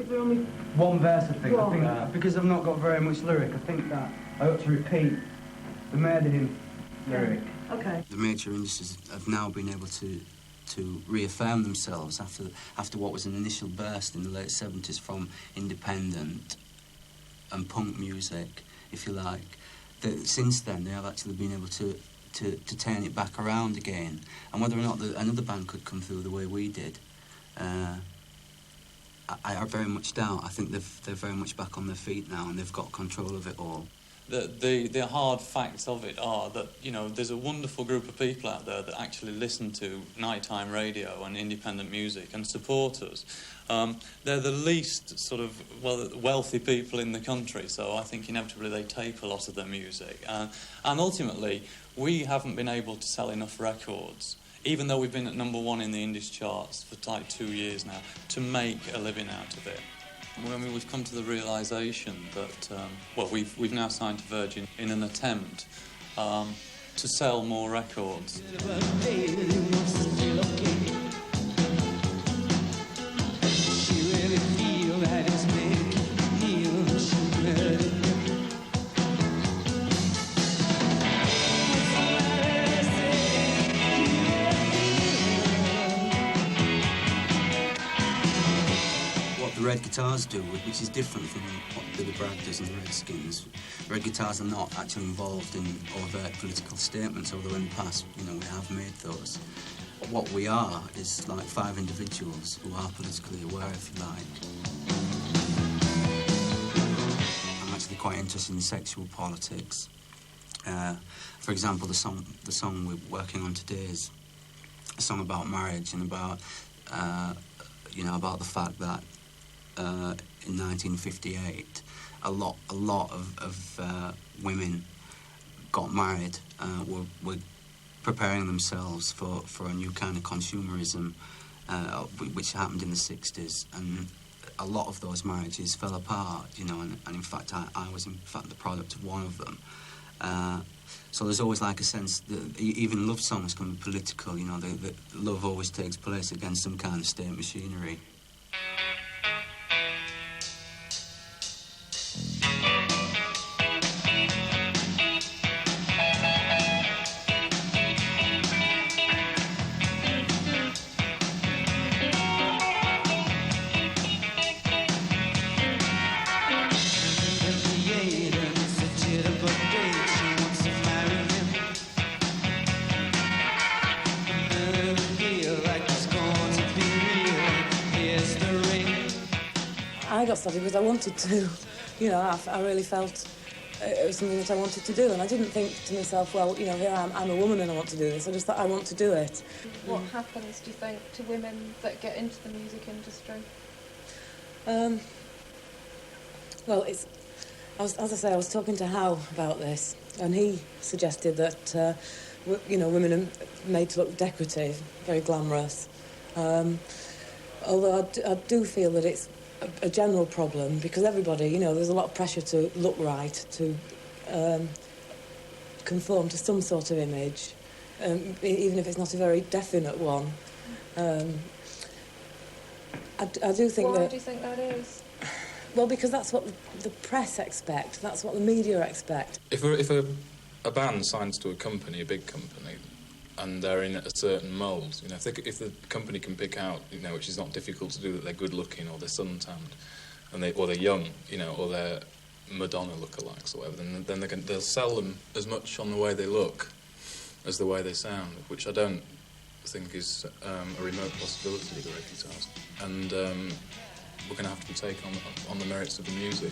there only one verse, I think. One. I think because I've not got very much lyric, I think that I ought to repeat the murdering lyric. Okay. The major industries have now been able to reaffirm themselves after what was an initial burst in the late 70s from independent and punk music, if you like. Since then, they have actually been able to turn it back around again. And whether or not another band could come through the way we did, I very much doubt. I think they're very much back on their feet now and they've got control of it all. The hard facts of it are that, you know, there's a wonderful group of people out there that actually listen to nighttime radio and independent music and support us. They're the least sort of wealthy people in the country, so I think inevitably they take a lot of their music. And ultimately, we haven't been able to sell enough records, even though we've been at #1 in the Indies charts for like 2 years now, to make a living out of it. I mean, we've come to the realisation that, we've now signed to Virgin in an attempt to sell more records. The Red Guitars do, which is different from what Billy Bragg does and the Redskins. Red Guitars are not actually involved in overt political statements, although in the past, you know, we have made those. What we are is like 5 individuals who are politically aware, if you like. I'm actually quite interested in sexual politics. For example, the song we're working on today is a song about marriage and about, about the fact that in 1958, a lot of women got married, were preparing themselves for a new kind of consumerism, which happened in the 60s, and a lot of those marriages fell apart, you know, and in fact, I was in fact the product of one of them. So there's always like a sense that even love songs can be political, you know, that love always takes place against some kind of state machinery. I got started because I wanted to, you know, I really felt it was something that I wanted to do, and I didn't think to myself, well, you know, here I'm a woman and I want to do this. I just thought I want to do it. What happens, do you think, to women that get into the music industry? Well, as I say, I was talking to Hal about this, and he suggested that, you know, women are made to look decorative, very glamorous. Although I do feel that it's a general problem, because everybody, you know, there's a lot of pressure to look right, to conform to some sort of image, even if it's not a very definite one. I do think that... Why do you think that is? Well, because that's what the press expect, that's what the media expect. If a band signs to a company, a big company, and they're in a certain mould, you know, if the company can pick out, you know, which is not difficult to do, that they're good-looking or they're sun-tanned, or they're young, you know, or they're Madonna lookalikes or whatever, then they'll sell them as much on the way they look as the way they sound, which I don't think is a remote possibility with the Red Guitars. And we're going to have to take on the merits of the music.